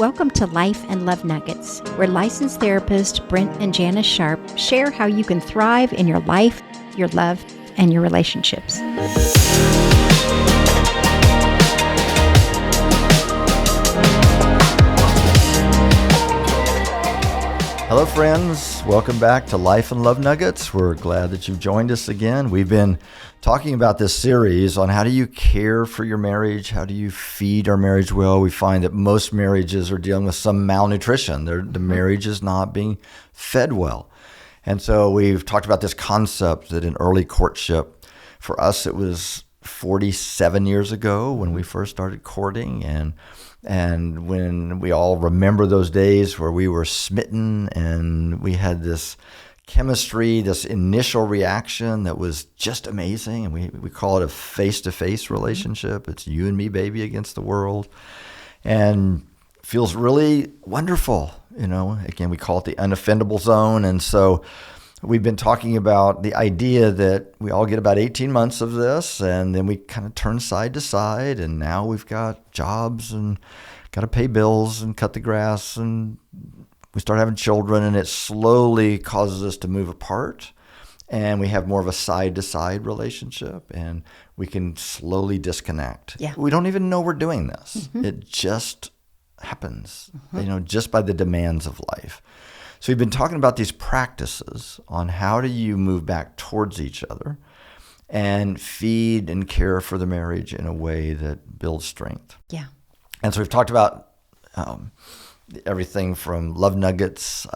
Welcome to Life and Love Nuggets, where licensed therapist Brent and Janis Sharp share how you can thrive in your life, your love, and your relationships. Hello, friends. Welcome back to Life and Love Nuggets. We're glad that you've joined us again. We've been talking about this series on how do you care for your marriage? How do you feed our marriage well? We find that most marriages are dealing with some malnutrition. The marriage is not being fed well. And so we've talked about this concept that in early courtship, for us, it was 47 years ago when we first started courting, and when we all remember those days where we were smitten and we had this chemistry, this initial reaction that was just amazing. And we call it a face-to-face relationship. It's you and me, baby, against the world. And feels really wonderful. You know, again, we call it the unoffendable zone. And so we've been talking about the idea that we all get about 18 months of this, and then we kind of turn side to side, and now we've got jobs and got to pay bills and cut the grass, and we start having children, and it slowly causes us to move apart, and we have more of a side-to-side relationship, and we can slowly disconnect. Yeah. We don't even know we're doing this. It just happens, just by the demands of life. So we've been talking about these practices on how do you move back towards each other and feed and care for the marriage in a way that builds strength. Yeah. And so we've talked about everything from love nuggets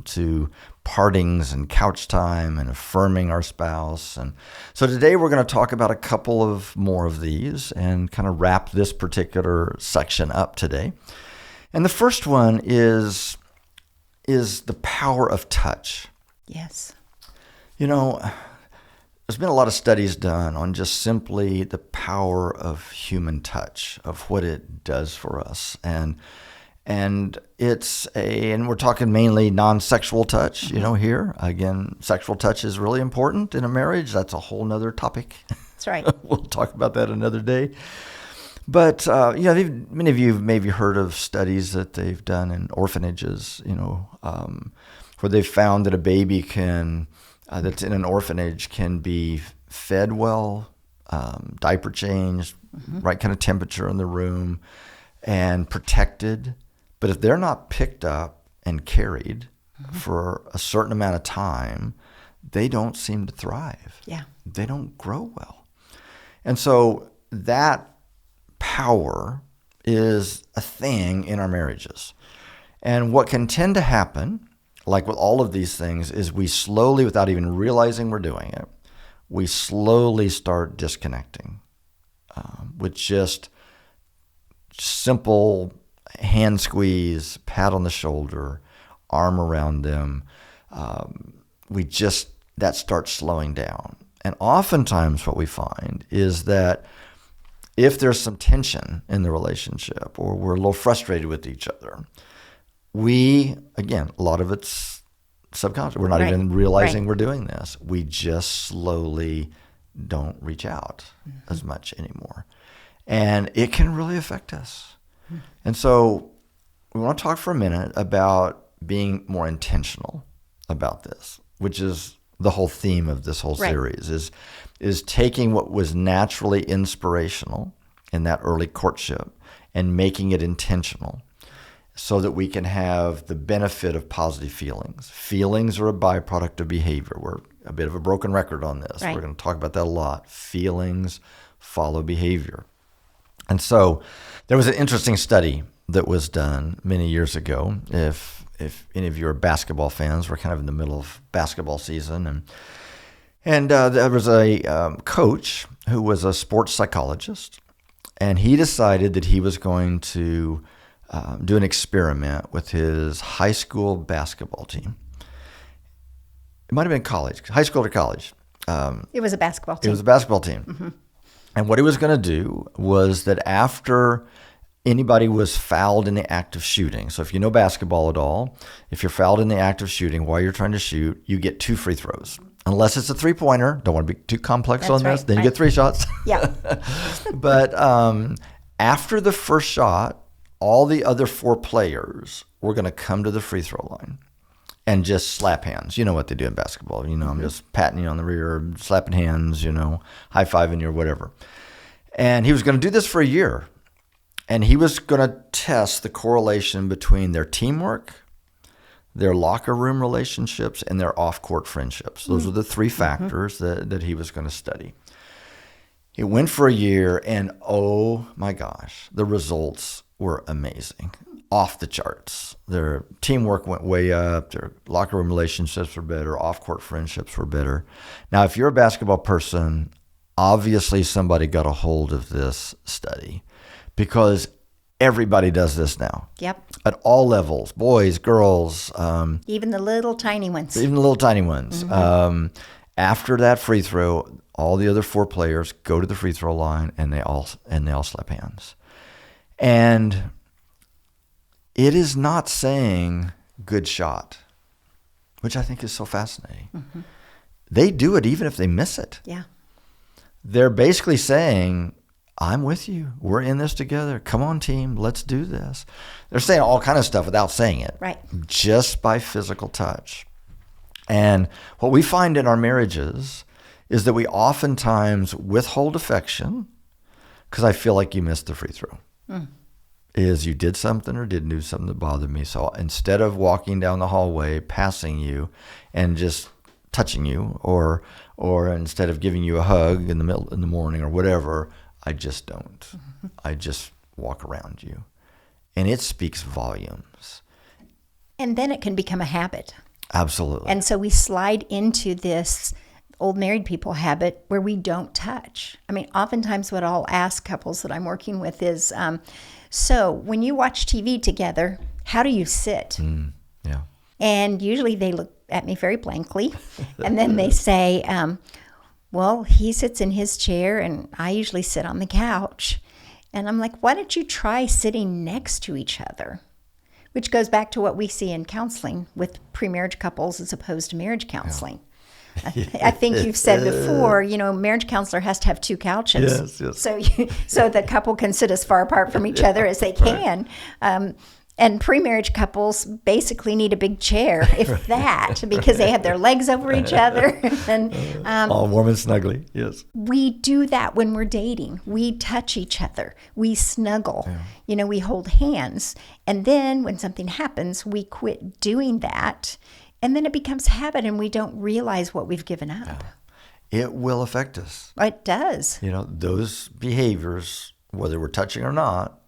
to partings and couch time and affirming our spouse. And so today we're going to talk about a couple of more of these and kind of wrap this particular section up today. And the first one is the power of touch. Yes. You know, there's been a lot of studies done on just simply the power of human touch, of what it does for us. And we're talking mainly non-sexual touch, here. Again, sexual touch is really important in a marriage. That's a whole nother topic. That's right. We'll talk about that another day. But, many of you have maybe heard of studies that they've done in orphanages, where they've found that a baby that's in an orphanage can be fed well, diaper changed, right kind of temperature in the room, and protected. But if they're not picked up and carried for a certain amount of time, they don't seem to thrive. Yeah. They don't grow well. And so that power is a thing in our marriages. And what can tend to happen, like with all of these things, is we slowly, without even realizing we're doing it, we slowly start disconnecting with just simple hand squeeze, pat on the shoulder, arm around them. That starts slowing down. And oftentimes what we find is that if there's some tension in the relationship or we're a little frustrated with each other, a lot of it's subconscious. We're not even realizing we're doing this. We just slowly don't reach out as much anymore. And it can really affect us. And so we want to talk for a minute about being more intentional about this, which is the whole theme of this whole series, is taking what was naturally inspirational in that early courtship and making it intentional so that we can have the benefit of positive feelings. Feelings are a byproduct of behavior. We're a bit of a broken record on this. We're going to talk about that a lot. Feelings follow behavior. And so there was an interesting study that was done many years ago. If any of you are basketball fans, we're kind of in the middle of basketball season, and there was a coach who was a sports psychologist, and he decided that he was going to do an experiment with his high school basketball team. It might have been college, high school or college. It was a basketball team. It was a basketball team. And what he was going to do was that after anybody was fouled in the act of shooting, so if you know basketball at all, if you're fouled in the act of shooting while you're trying to shoot, you get 2 free throws. Unless it's a three-pointer. Don't want to be too complex on this. Then you get 3 shots. Yeah. But after the first shot, all the other 4 players were going to come to the free throw line and just slap hands. You know what they do in basketball. I'm just patting you on the rear, slapping hands, high-fiving you or whatever. And he was going to do this for a year. And he was going to test the correlation between their teamwork, their locker room relationships, and their off-court friendships. Those were the 3 factors that he was going to study. It went for a year, and oh my gosh, the results were amazing. Off the charts. Their teamwork went way up. Their locker room relationships were better. Off-court friendships were better. Now, if you're a basketball person, obviously somebody got a hold of this study because everybody does this now. Yep. At all levels, boys, girls. Even the little tiny ones. After that free throw, all the other 4 players go to the free throw line and they all slap hands. And it is not saying good shot, which I think is so fascinating. They do it even if they miss it. Yeah. They're basically saying, I'm with you. We're in this together. Come on, team. Let's do this. They're saying all kind of stuff without saying it. Right. Just by physical touch. And what we find in our marriages is that we oftentimes withhold affection because I feel like you missed the free throw. Is you did something or didn't do something that bothered me. So instead of walking down the hallway, passing you and just touching you, or instead of giving you a hug in the morning or whatever, I just don't. I just walk around you. And it speaks volumes. And then it can become a habit. Absolutely. And so we slide into this old married people habit where we don't touch. I mean, oftentimes what I'll ask couples that I'm working with is, so when you watch TV together, how do you sit? Yeah. And usually they look at me very blankly. And then they say, well, he sits in his chair and I usually sit on the couch. And I'm like, why don't you try sitting next to each other? Which goes back to what we see in counseling with pre-marriage couples as opposed to marriage counseling. Yeah. I think you've said before, marriage counselor has to have 2 couches. Yes. So the couple can sit as far apart from each other as they can. Right. And pre-marriage couples basically need a big chair, if that, because they have their legs over each other. And all warm and snuggly, yes. We do that when we're dating. We touch each other. We snuggle. Yeah. We hold hands. And then when something happens, we quit doing that. And then it becomes habit and we don't realize what we've given up. Yeah. It will affect us. It does. Those behaviors, whether we're touching or not,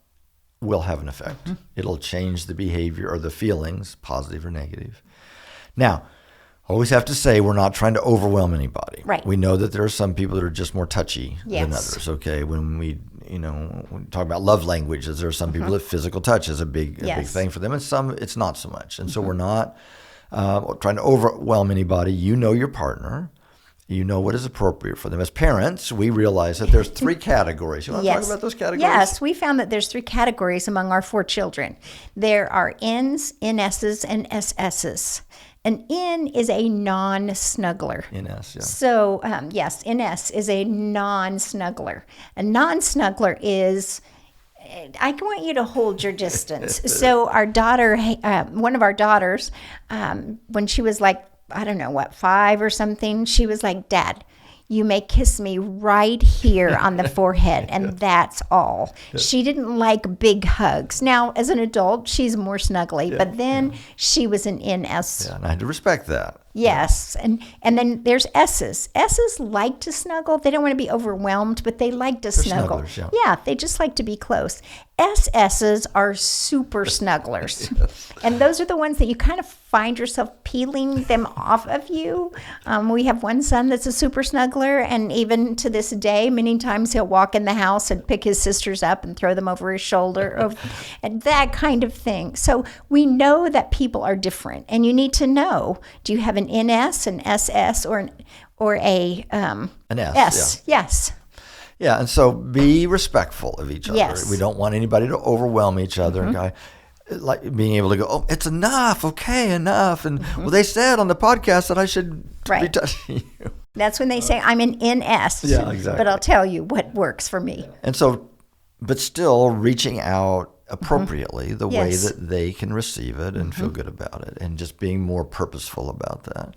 will have an effect. It'll change the behavior or the feelings, positive or negative. Now, always have to say we're not trying to overwhelm anybody. Right. We know that there are some people that are just more touchy Yes. than others. Okay, when we talk about love languages, there are some people that physical touch is a big thing for them, and some it's not so much. And so we're not trying to overwhelm anybody. You know your partner. You know what is appropriate for them. As parents, we realize that there's 3 categories. You want to talk about those categories? Yes, we found that there's 3 categories among our 4 children. There are N's, NS's, and SS's. An N is a non-snuggler. NS, yeah. So, yes, NS is a non-snuggler. A non-snuggler is, I want you to hold your distance. So our daughter, one of our daughters, when she was like, 5 or something, she was like, Dad, you may kiss me right here on the forehead, and that's all. She didn't like big hugs. Now, as an adult, she's more snuggly, but then she was an NS. Yeah, and I had to respect that. Yes, and then there's S's. S's like to snuggle. They don't want to be overwhelmed, but they like to snuggle. Snugglers, yeah, they just like to be close. SS's are super snugglers. Yes. And those are the ones that you kind of find yourself peeling them off of you. We have one son that's a super snuggler, and even to this day, many times he'll walk in the house and pick his sisters up and throw them over his shoulder, and that kind of thing. So we know that people are different, and you need to know, do you have an NS, an SS, or a an S? S? Yeah. Yes. Yeah, and so be respectful of each other. Yes. We don't want anybody to overwhelm each other. Like being able to go, oh, it's enough, okay, enough. And well, they said on the podcast that I should be touching you. That's when they say I'm an NS. Yeah, exactly. But I'll tell you what works for me. And so, but still reaching out appropriately, the way Yes. that they can receive it and feel good about it, and just being more purposeful about that.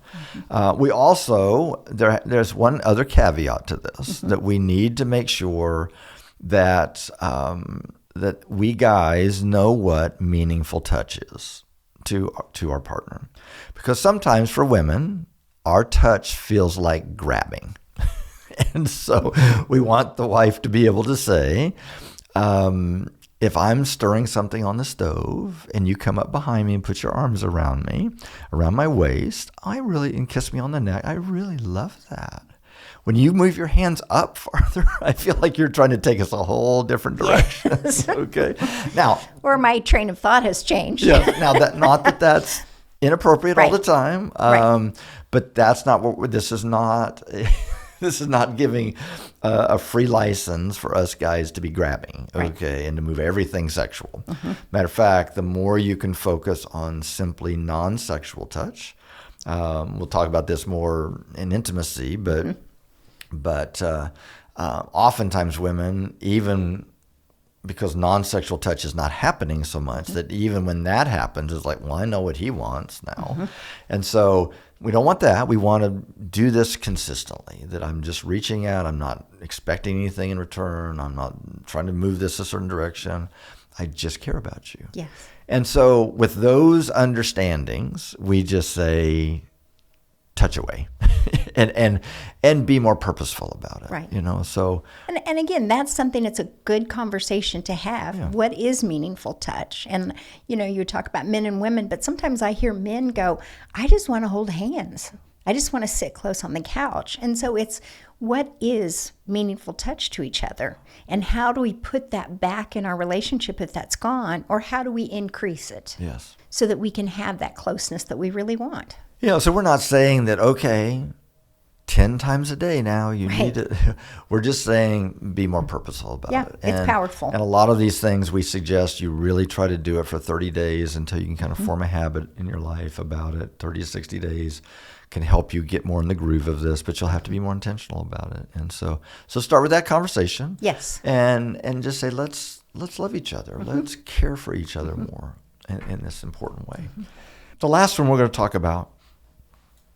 We also, there's one other caveat to this, that we need to make sure that that we guys know what meaningful touch is to our partner. Because sometimes for women, our touch feels like grabbing. And so we want the wife to be able to say, if I'm stirring something on the stove and you come up behind me and put your arms around me, around my waist, and kiss me on the neck, I really love that. When you move your hands up farther, I feel like you're trying to take us a whole different direction. Yes. Okay. Now, Or my train of thought has changed. yeah. Now not that that's inappropriate all Right. the time, Right. but that's not what this is not. This is not giving a free license for us guys to be grabbing, okay, and to move everything sexual. Matter of fact, the more you can focus on simply non-sexual touch, we'll talk about this more in intimacy, but oftentimes women, even because non-sexual touch is not happening so much, that even when that happens, it's like, well, I know what he wants now. And so we don't want that. We want to do this consistently, that I'm just reaching out. I'm not expecting anything in return. I'm not trying to move this a certain direction. I just care about you. Yes. And so with those understandings, we just say, touch away and be more purposeful about it. Right. You know, so. And again, that's something that's a good conversation to have. Yeah. What is meaningful touch? And, you talk about men and women, but sometimes I hear men go, I just want to hold hands. I just want to sit close on the couch. And so it's, what is meaningful touch to each other? And how do we put that back in our relationship if that's gone? Or how do we increase it? Yes. So that we can have that closeness that we really want? So we're not saying that, okay, 10 times a day now you need to. We're just saying be more purposeful about it. It's powerful. And a lot of these things we suggest you really try to do it for 30 days until you can kind of form a habit in your life about it. 30 to 60 days can help you get more in the groove of this, but you'll have to be more intentional about it. And so start with that conversation. Yes. And just say, let's love each other. Let's care for each other more in this important way. The last one we're going to talk about,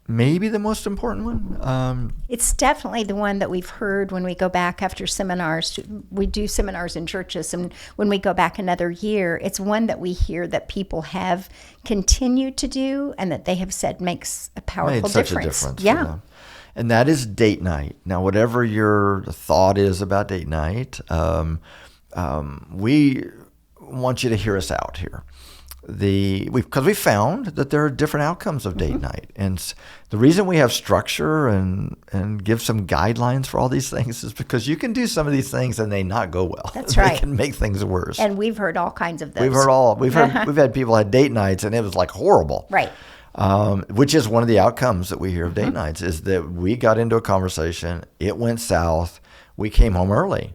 maybe the most important one. It's definitely the one that we've heard when we go back after seminars. We do seminars in churches, and when we go back another year, it's one that we hear that people have continued to do and that they have said makes a powerful Made such difference. a difference. for Yeah. them. And that is date night. Now, whatever your thought is about date night, we want you to hear us out here. Because we found that there are different outcomes of date night. And the reason we have structure and give some guidelines for all these things is because you can do some of these things and they not go well. That's right. They can make things worse. And we've heard all kinds of those. We've had people had date nights and it was like horrible. Right. Which is one of the outcomes that we hear of date nights, is that we got into a conversation, it went south, we came home early.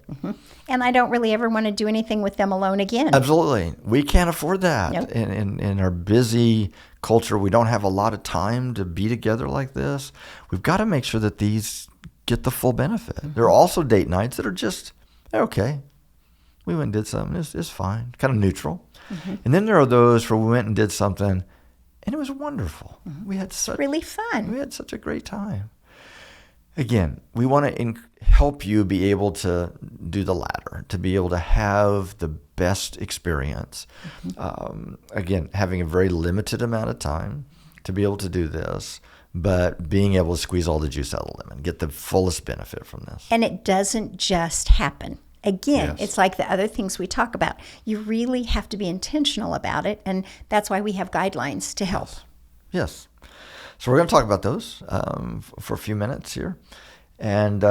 And I don't really ever want to do anything with them alone again. Absolutely. We can't afford that. Nope. In our busy culture, we don't have a lot of time to be together like this. We've got to make sure that these get the full benefit. There are also date nights that are just, okay, we went and did something, it's fine, kind of neutral. And then there are those where we went and did something, and it was wonderful. We had Really fun. We had such a great time. Again, we want to help you be able to do the latter, to be able to have the best experience. Again, having a very limited amount of time to be able to do this, but being able to squeeze all the juice out of the lemon, get the fullest benefit from this. And it doesn't just happen. Again, Yes. it's like the other things we talk about. You really have to be intentional about it, and that's why we have guidelines to help. Yes. So we're going to talk about those for a few minutes here. And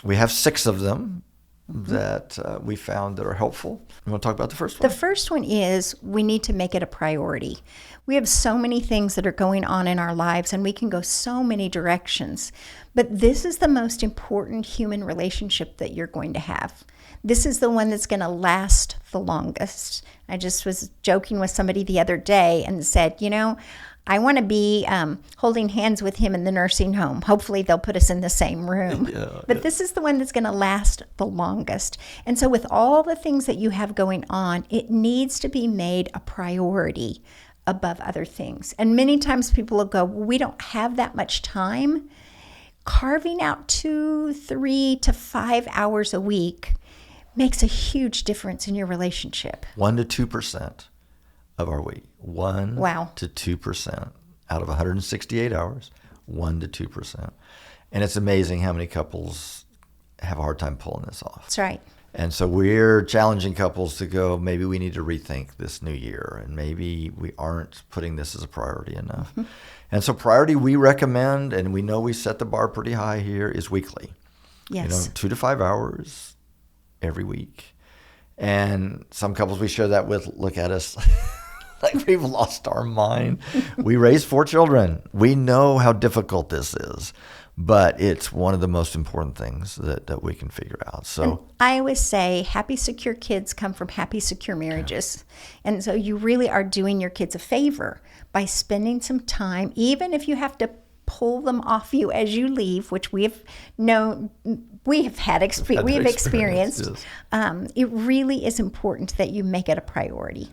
we have 6 of them that we found that are helpful. You want to talk about the first one? The first one is we need to make it a priority. We have so many things that are going on in our lives, and we can go so many directions. But this is the most important human relationship that you're going to have. This is the one that's going to last the longest. I just was joking with somebody the other day and said, I want to be holding hands with him in the nursing home. Hopefully they'll put us in the same room. But this is the one that's going to last the longest. And so with all the things that you have going on, it needs to be made a priority above other things. And many times people will go, well, we don't have that much time. Carving out 2, 3 to 5 hours a week makes a huge difference in your relationship. 1 to 2% of our week. 1 Wow. to 2% out of 168 hours, 1 to 2%. And it's amazing how many couples have a hard time pulling this off. That's right. And so we're challenging couples to go, maybe we need to rethink this new year, and maybe we aren't putting this as a priority enough. Mm-hmm. And so priority we recommend, and we know we set the bar pretty high here, is weekly. Yes. 2 to 5 hours every week. And some couples we share that with look at us like we've lost our mind. We raised 4 children. We know how difficult this is. But it's one of the most important things that we can figure out. So and I always say happy, secure kids come from happy, secure marriages. Yeah. And so you really are doing your kids a favor by spending some time, even if you have to pull them off you as you leave, which we have experienced. Yes. It really is important that you make it a priority.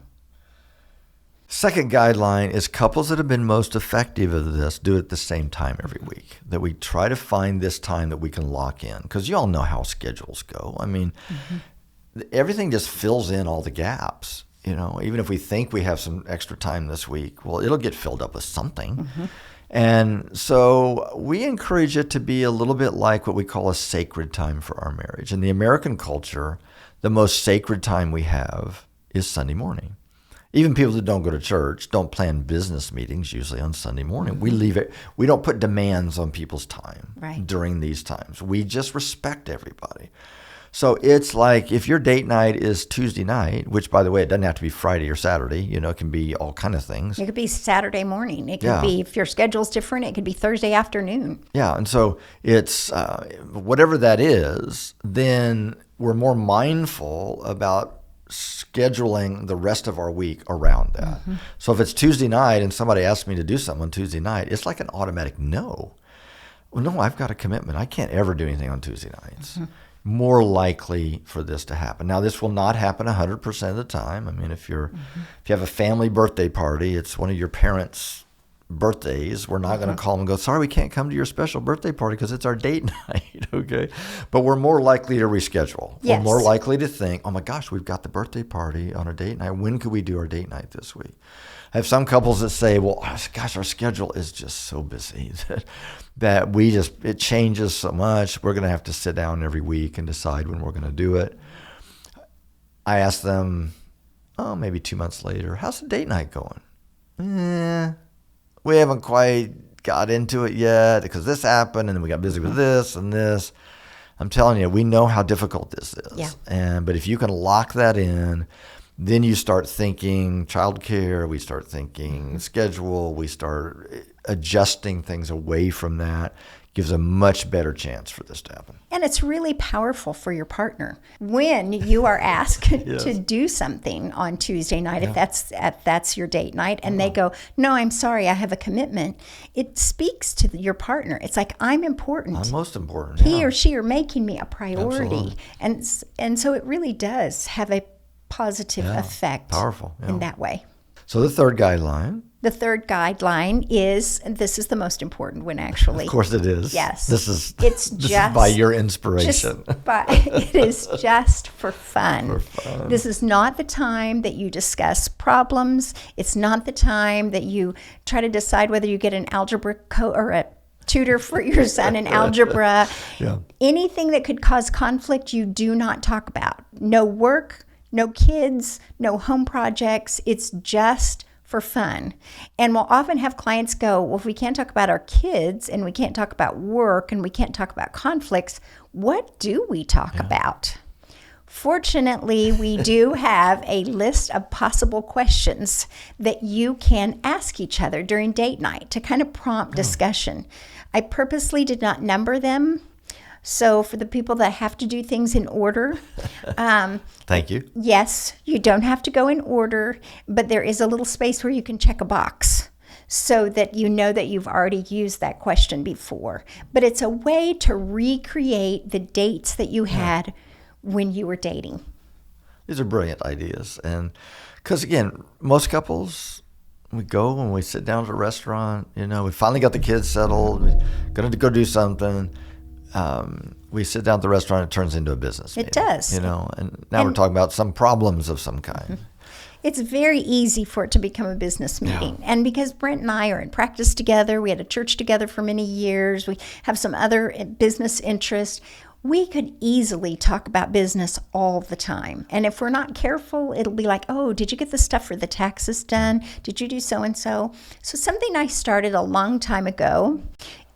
Second guideline is couples that have been most effective at this do it at the same time every week. That we try to find this time that we can lock in. Because you all know how schedules go. I mean, everything just fills in all the gaps. Even if we think we have some extra time this week, well, it'll get filled up with something. Mm-hmm. And so we encourage it to be a little bit like what we call a sacred time for our marriage. In the American culture, the most sacred time we have is Sunday morning. Even people that don't go to church don't plan business meetings usually on Sunday morning. Mm-hmm. We leave it. We don't put demands on people's time during these times. We just respect everybody. So it's like if your date night is Tuesday night, which, by the way, it doesn't have to be Friday or Saturday. It can be all kind of things. It could be Saturday morning. It could be, if your schedule's different, it could be Thursday afternoon. Yeah, and so it's whatever that is, then we're more mindful about scheduling the rest of our week around that. Mm-hmm. So if it's Tuesday night and somebody asks me to do something on Tuesday night, it's like an automatic no. Well, no, I've got a commitment. I can't ever do anything on Tuesday nights. Mm-hmm. More likely for this to happen. Now, this will not happen 100% of the time. I mean, if you have a family birthday party, it's one of your parents' birthdays, we're not going to call them and go, sorry, we can't come to your special birthday party because it's our date night, okay? But we're more likely to reschedule. Yes. We're more likely to think, oh my gosh, we've got the birthday party on our date night. When could we do our date night this week? I have some couples that say, well, gosh, our schedule is just so busy that it changes so much. We're going to have to sit down every week and decide when we're going to do it. I ask them, maybe 2 months later, how's the date night going? We haven't quite got into it yet because this happened and then we got busy with this and this. I'm telling you, we know how difficult this is. Yeah. But if you can lock that in, then you start thinking childcare, we start thinking schedule, we start adjusting things away from that. Gives a much better chance for this to happen. And it's really powerful for your partner when you are asked to do something on Tuesday night, if that's your date night, and they go, no, I'm sorry, I have a commitment. It speaks to your partner. It's like, I'm important. I'm most important. He or she are making me a priority. Absolutely. And so it really does have a positive effect. Powerful. In that way. So the third guideline. The third guideline is, and this is the most important one, actually. Of course it is. Yes. This is by your inspiration. It is just for fun. This is not the time that you discuss problems. It's not the time that you try to decide whether you get an algebra or a tutor for your son in algebra. Anything that could cause conflict, you do not talk about. No work, no kids, no home projects. It's just for fun. And we'll often have clients go, well, if we can't talk about our kids and we can't talk about work and we can't talk about conflicts, what do we talk about? Fortunately, we do have a list of possible questions that you can ask each other during date night to kind of prompt discussion. I purposely did not number them. So for the people that have to do things in order. Thank you. Yes, you don't have to go in order, but there is a little space where you can check a box. so that you know that you've already used that question before. But it's a way to recreate the dates that you had when you were dating. These are brilliant ideas. And because, again, most couples, we go and we sit down at a restaurant, we finally got the kids settled, we're going to go do something. We sit down at the restaurant, it turns into a business meeting. It does. And now we're talking about some problems of some kind. It's very easy for it to become a business meeting. Yeah. And because Brent and I are in practice together, we had a church together for many years, we have some other business interests, we could easily talk about business all the time. And if we're not careful, it'll be like, oh, did you get the stuff for the taxes done? Did you do so-and-so? So something I started a long time ago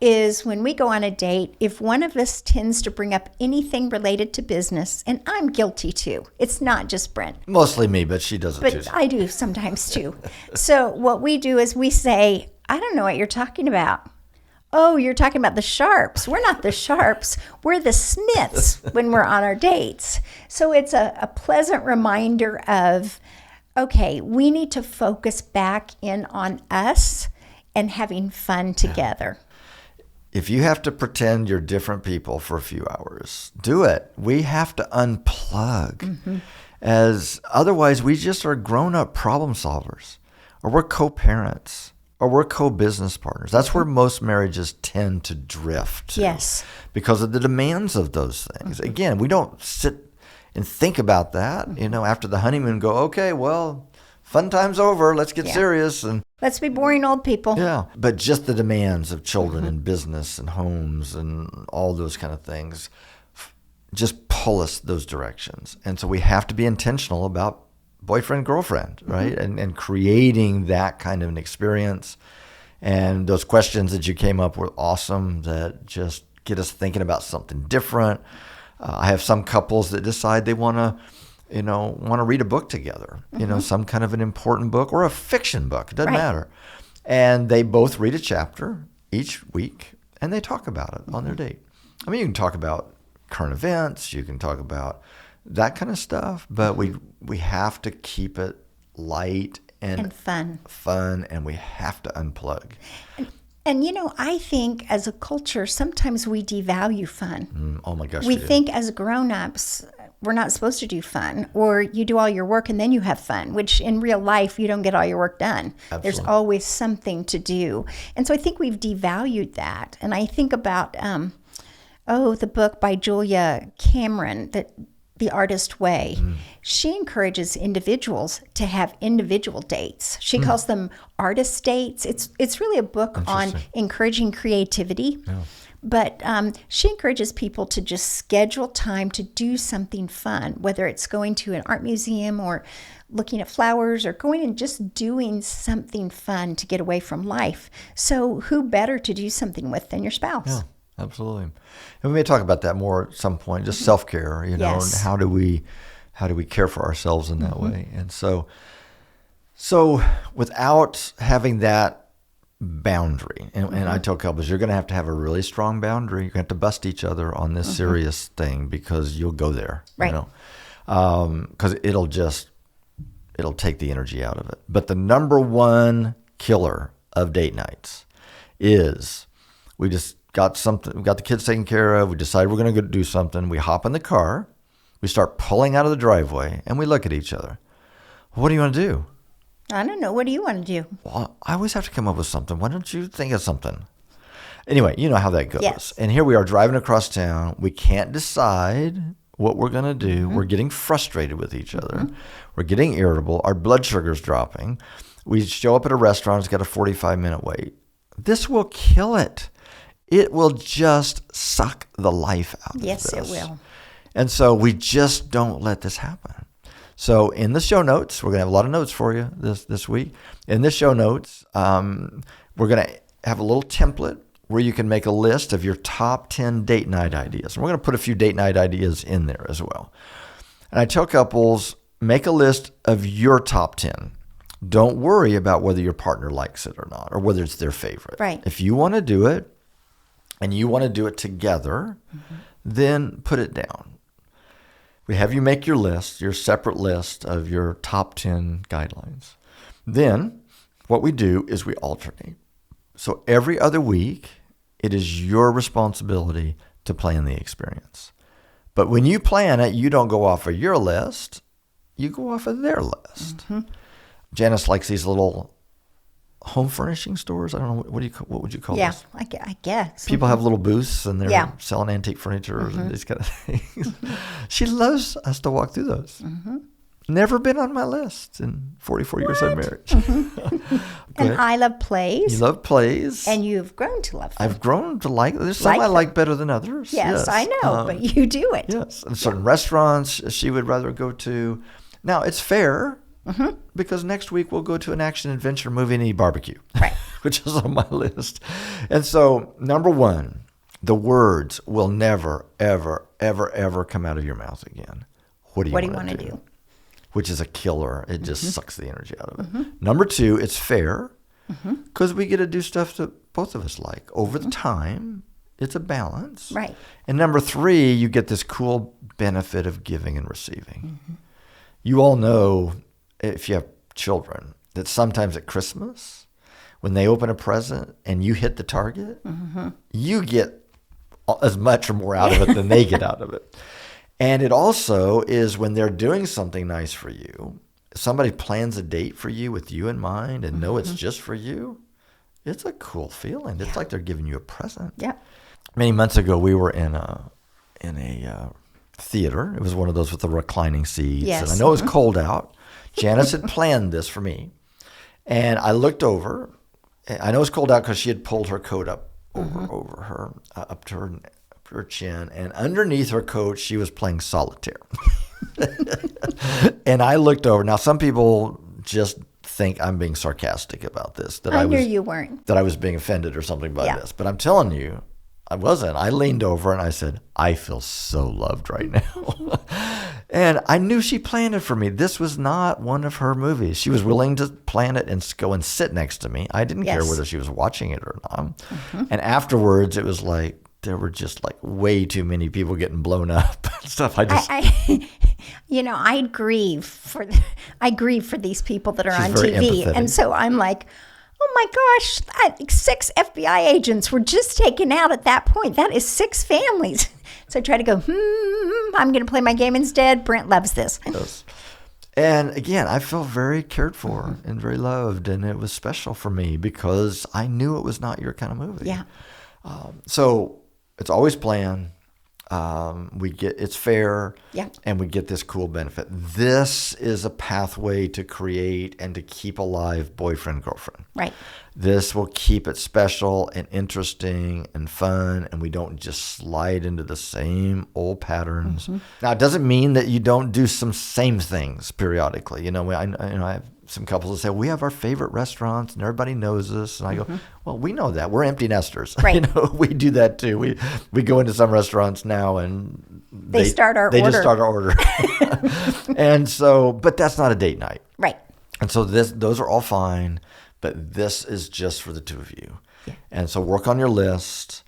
is when we go on a date, if one of us tends to bring up anything related to business, and I'm guilty too. It's not just Brent. Mostly me, but she does it too. But I do sometimes too. So what we do is we say, I don't know what you're talking about. Oh, you're talking about the Sharps. We're not the Sharps. We're the Smiths when we're on our dates. So it's a pleasant reminder of, okay, we need to focus back in on us and having fun together. If you have to pretend you're different people for a few hours, do it. We have to unplug. As otherwise, we just are grown-up problem solvers, or we're co-parents, or we're co-business partners. That's where most marriages tend to drift to. Yes. Because of the demands of those things. Again, we don't sit and think about that, after the honeymoon, go, okay, well, fun time's over. Let's get serious. And let's be boring old people. Yeah. But just the demands of children and business and homes and all those kind of things just pull us those directions. And so we have to be intentional about boyfriend, girlfriend, right? And creating that kind of an experience. And those questions that you came up with, awesome, that just get us thinking about something different. I have some couples that decide they want to read a book together, some kind of an important book or a fiction book. It doesn't matter. And they both read a chapter each week and they talk about it on their date. I mean, you can talk about current events, you can talk about that kind of stuff, but we have to keep it light and fun, and we have to unplug. And I think as a culture, sometimes we devalue fun. Oh my gosh. We think as grown-ups, we're not supposed to do fun, or you do all your work and then you have fun, which in real life, you don't get all your work done. Absolutely. There's always something to do. And so I think we've devalued that. And I think about, the book by Julia Cameron, The Artist Way. She encourages individuals to have individual dates. She calls them artist dates. It's really a book on encouraging creativity. Yeah. But she encourages people to just schedule time to do something fun, whether it's going to an art museum or looking at flowers or going and just doing something fun to get away from life. So who better to do something with than your spouse? Yeah. Absolutely. And we may talk about that more at some point, just self-care, and how do we care for ourselves in that way? And so without having that boundary, and I tell couples, you're going to have a really strong boundary. You're going to have to bust each other on this serious thing because you'll go there, because it'll take the energy out of it. But the number one killer of date nights is we got the kids taken care of. We decide we're going to go do something. We hop in the car. We start pulling out of the driveway, and we look at each other. What do you want to do? I don't know. What do you want to do? Well, I always have to come up with something. Why don't you think of something? Anyway, you know how that goes. Yes. And here we are driving across town. We can't decide what we're going to do. We're getting frustrated with each other. We're getting irritable. Our blood sugar's dropping. We show up at a restaurant. It's got a 45-minute wait. This will kill it. It will just suck the life out of this. Yes, it will. And so we just don't let this happen. So in the show notes, we're going to have a lot of notes for you this week. In the show notes, we're going to have a little template where you can make a list of your top 10 date night ideas. And we're going to put a few date night ideas in there as well. And I tell couples, make a list of your top 10. Don't worry about whether your partner likes it or not, or whether it's their favorite. Right. If you want to do it, and you want to do it together, then put it down. We have you make your list, your separate list of your top 10 guidelines. Then what we do is we alternate. So every other week, it is your responsibility to plan the experience. But when you plan it, you don't go off of your list. You go off of their list. Mm-hmm. Janis likes these little home furnishing stores. I don't know, what would you call this? Yeah, I guess. People have little booths and they're selling antique furniture and these kind of things. She loves us to walk through those. Never been on my list in 44 years of marriage. And I love plays. You love plays. And you've grown to love them. I've grown to like them. There's some I like better than others. Yes, I know, but you do it. Yes. And certain restaurants she would rather go to. Now, it's fair because next week we'll go to an action-adventure movie and eat barbecue, right? Which is on my list. And so, number one, the words will never, ever, ever, ever come out of your mouth again. What do you want to do? Which is a killer. It just sucks the energy out of it. Number two, it's fair because we get to do stuff that both of us like. Over the time, it's a balance. Right. And number three, you get this cool benefit of giving and receiving. You all know, if you have children, that sometimes at Christmas, when they open a present and you hit the target, you get as much or more out of it than they get out of it. And it also is when they're doing something nice for you, somebody plans a date for you with you in mind and know it's just for you, it's a cool feeling. It's like they're giving you a present. Yeah. Many months ago, we were in a theater. It was one of those with the reclining seats. Yes. And I know it was cold out. Janis had planned this for me. And I looked over. I know it was cold out because she had pulled her coat up over her, up to her chin, and underneath her coat she was playing solitaire. And I looked over. Now some people just think I'm being sarcastic about this, that I knew you weren't, that I was being offended or something by this, but I'm telling you I wasn't. I leaned over and I said, I feel so loved right now. And I knew she planned it for me. This was not one of her movies. She was willing to plan it and go and sit next to me. I didn't care whether she was watching it or not. And afterwards it was like there were just like way too many people getting blown up and stuff. I grieve for these people that are on TV. Empathetic. And so I'm like, oh my gosh, 6 FBI agents were just taken out at that point. That is 6 families. So I try to go, I'm going to play my game instead. Brent loves this. Yes. And again, I felt very cared for and very loved. And it was special for me because I knew it was not your kind of movie. Yeah. So it's always planned. It's fair, and we get this cool benefit. This is a pathway to create and to keep alive boyfriend, girlfriend. Right. This will keep it special and interesting and fun, and we don't just slide into the same old patterns. Now, it doesn't mean that you don't do some same things periodically. I have some couples that say, we have our favorite restaurants and everybody knows us. And I go, well, we know that. We're empty nesters. Right. We do that too. We go into some restaurants now and they just start our order. And so, but that's not a date night. Right. And so those are all fine, but this is just for the two of you. Yeah. And so work on your list,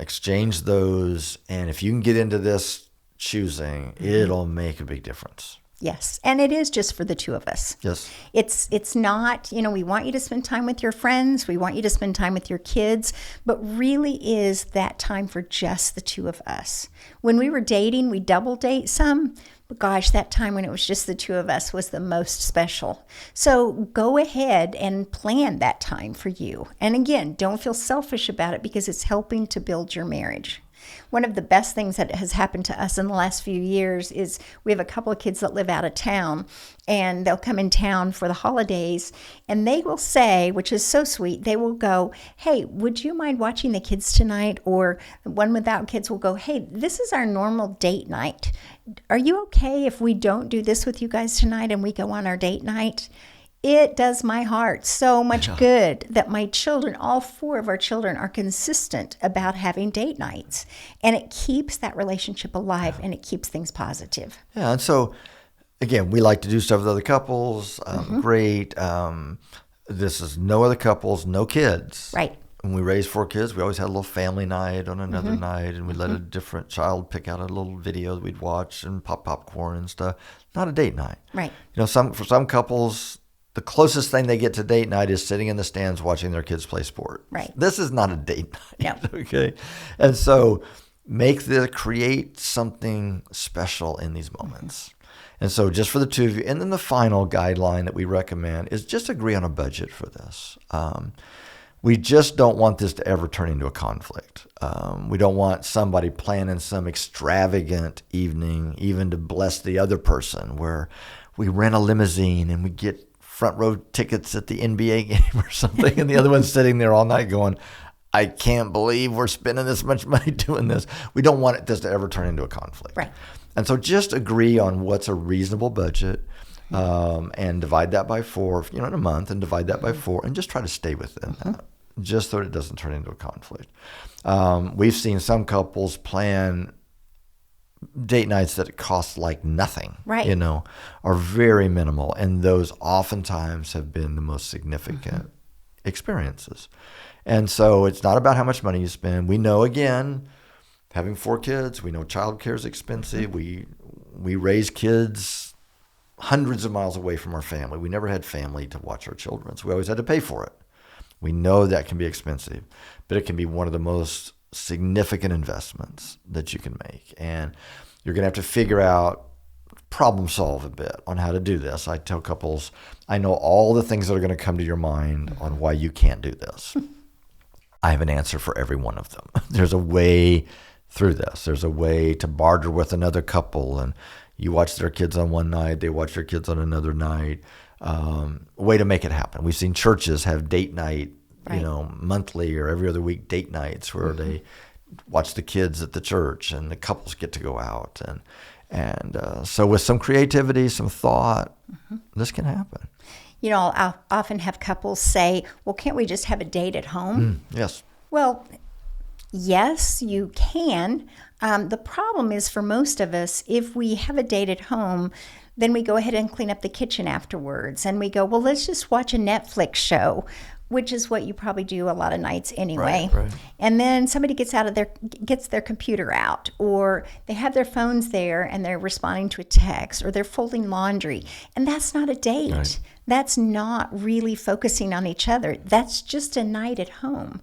exchange those. And if you can get into this choosing, it'll make a big difference. Yes. And it is just for the two of us. Yes. It's not, we want you to spend time with your friends. We want you to spend time with your kids, but really is that time for just the two of us. When we were dating, we double date some, but gosh, that time when it was just the two of us was the most special. So go ahead and plan that time for you. And again, don't feel selfish about it because it's helping to build your marriage. One of the best things that has happened to us in the last few years is we have a couple of kids that live out of town, and they'll come in town for the holidays, and they will say, which is so sweet, they will go, hey, would you mind watching the kids tonight? Or the one without kids will go, hey, this is our normal date night. Are you okay if we don't do this with you guys tonight and we go on our date night? It does my heart so much good that my children, all 4 of our children, are consistent about having date nights. And it keeps that relationship alive and it keeps things positive. Yeah. And so, again, we like to do stuff with other couples. Great. This is no other couples, no kids. Right. When we raised 4 kids, we always had a little family night on another night, and we let a different child pick out a little video that we'd watch and pop popcorn and stuff. Not a date night. Right. For some couples, the closest thing they get to date night is sitting in the stands watching their kids play sport. Right. This is not a date night. No. Okay. And so create something special in these moments. And so just for the two of you, and then the final guideline that we recommend is just agree on a budget for this. We just don't want this to ever turn into a conflict. We don't want somebody planning some extravagant evening, even to bless the other person, where we rent a limousine and we get front row tickets at the NBA game or something, and the other one's sitting there all night going, I can't believe we're spending this much money doing this. We don't want this to ever turn into a conflict. Right. And so just agree on what's a reasonable budget, and divide that by 4, in a month, and divide that by 4, and just try to stay within that, just so it doesn't turn into a conflict. We've seen some couples plan date nights that cost like nothing, right. Are very minimal, and those oftentimes have been the most significant experiences. And so it's not about how much money you spend. We know, again, having 4 kids, we know childcare is expensive. We raise kids hundreds of miles away from our family. We never had family to watch our children, so we always had to pay for it. We know that can be expensive, but it can be one of the most significant investments that you can make. And you're going to have to figure out, problem solve a bit on how to do this. I tell couples, I know all the things that are going to come to your mind on why you can't do this. I have an answer for every one of them. There's a way through this. There's a way to barter with another couple, and you watch their kids on one night, they watch their kids on another night. A way to make it happen. We've seen churches have date night, right. Monthly or every other week date nights where they watch the kids at the church and the couples get to go out. And so with some creativity, some thought, this can happen. I'll often have couples say, well, can't we just have a date at home? Yes. Well, yes, you can. The problem is for most of us, if we have a date at home, then we go ahead and clean up the kitchen afterwards. And we go, well, let's just watch a Netflix show, which is what you probably do a lot of nights anyway. Right. And then somebody gets their computer out, or they have their phones there and they're responding to a text, or they're folding laundry. And that's not a date. Right. That's not really focusing on each other. That's just a night at home.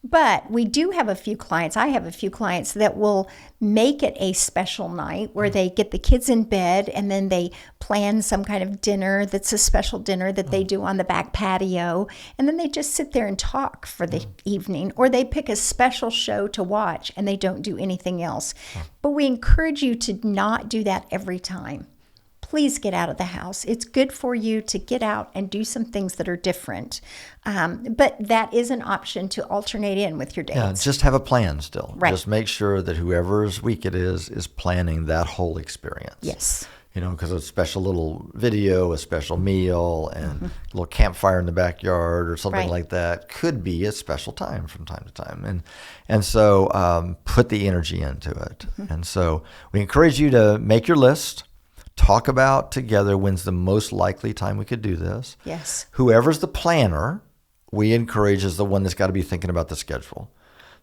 But we do have a few clients, I have a few clients that will make it a special night where they get the kids in bed and then they plan some kind of dinner that's a special dinner that they do on the back patio. And then they just sit there and talk for the evening, or they pick a special show to watch and they don't do anything else. But we encourage you to not do that every time. Please get out of the house. It's good for you to get out and do some things that are different. But that is an option to alternate in with your dates. Yeah, just have a plan still. Right. Just make sure that whoever's week it is planning that whole experience. Yes. Because a special little video, a special meal, and a little campfire in the backyard or something Right. like that could be a special time from time to time. And so put the energy into it. And so we encourage you to make your list. Talk about together when's the most likely time we could do this. Yes. Whoever's the planner, we encourage is the one that's got to be thinking about the schedule.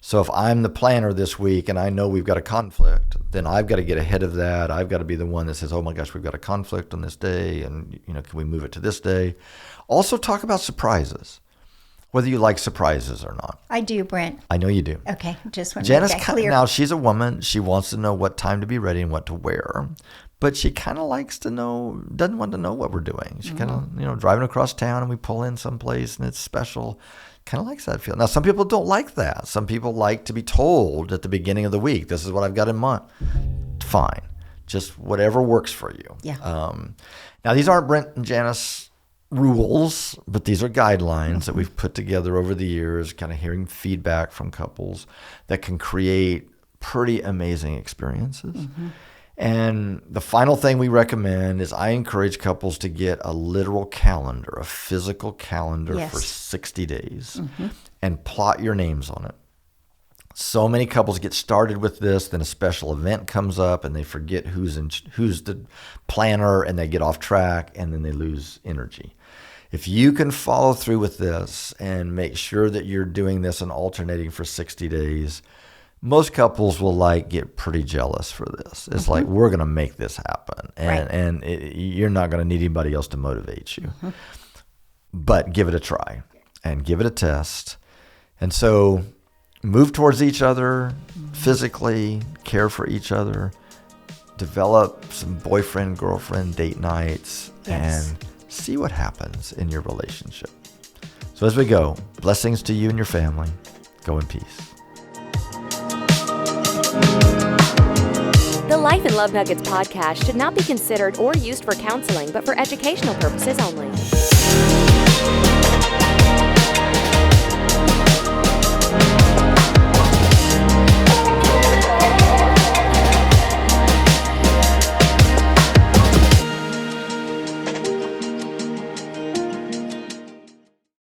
So if I'm the planner this week and I know we've got a conflict, then I've got to get ahead of that. I've got to be the one that says, oh my gosh, we've got a conflict on this day, and can we move it to this day? Also talk about surprises, whether you like surprises or not. I do, Brent. I know you do. Okay, just want to Janice, make that clear. now she's a woman. She wants to know what time to be ready and what to wear. But she kind of doesn't want to know what we're doing. She kind of, driving across town and we pull in someplace and it's special. Kind of likes that feeling. Now, some people don't like that. Some people like to be told at the beginning of the week, this is what I've got in mind. Fine. Just whatever works for you. Yeah. Now, these aren't Brent and Janis rules, but these are guidelines that we've put together over the years, kind of hearing feedback from couples that can create pretty amazing experiences. And the final thing we recommend is I encourage couples to get a literal calendar, a physical calendar for 60 days and plot your names on it. So many couples get started with this, then a special event comes up and they forget who's the planner and they get off track and then they lose energy. If you can follow through with this and make sure that you're doing this and alternating for 60 days, most couples will get pretty jealous for this. It's like, we're going to make this happen. And you're not going to need anybody else to motivate you. but give it a try and give it a test. And so move towards each other physically, care for each other, develop some boyfriend, girlfriend, date nights, Yes. and see what happens in your relationship. So as we go, blessings to you and your family. Go in peace. The Life and Love Nuggets podcast should not be considered or used for counseling, but for educational purposes only.